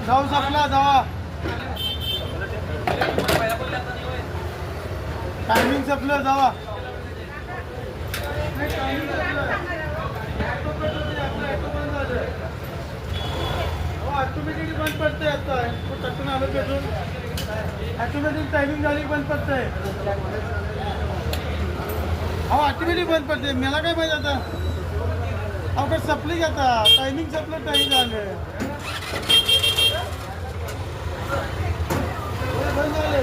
जाऊ संपला जावा टायमिंग संपलं जावा ऑटोमॅटिक बंद पडतंय आता टक्कन आलं पेट्रोल ऑटोमॅटिक टायमिंग झाली बंद पडतंय अहो ऑटोमॅटिक बंद पडते मला काय माहिती आता अहो काय सपली आता टायमिंग संपलं टाइम झालं बंद झाले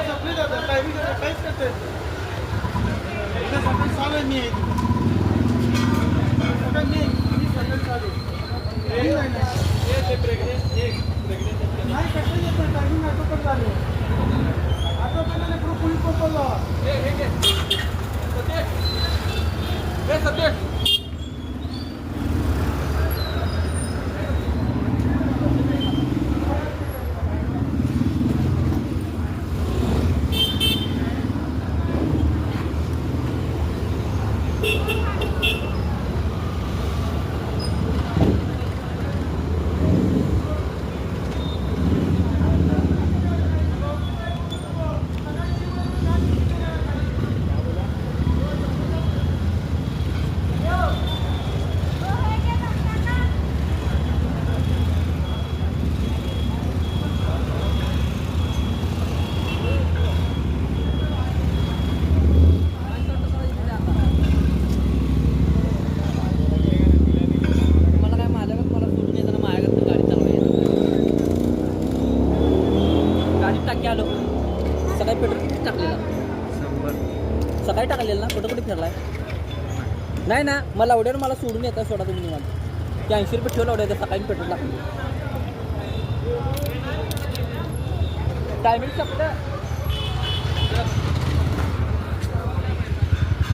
सपली जातात टायमिंग काहीच करते उद्या सकाळी चालू आहे मी सकाळी चालू नाही कसं येतं टायमिंग ऑटोपण झाले ऑटोपण पोलीस पोहोचवला सकाळी पेट्रोल टाकलेला 100 सकाळी टाकलेलं ना कुठं कुठे फिरलाय नाही ना मला एवढ्यावर मला सोडून येतं सोडा तुम्ही निवांत 80 रुपये ठेवलं एवढ्या सकाळी पेट्रोल टाकलं टायमिंग संपलं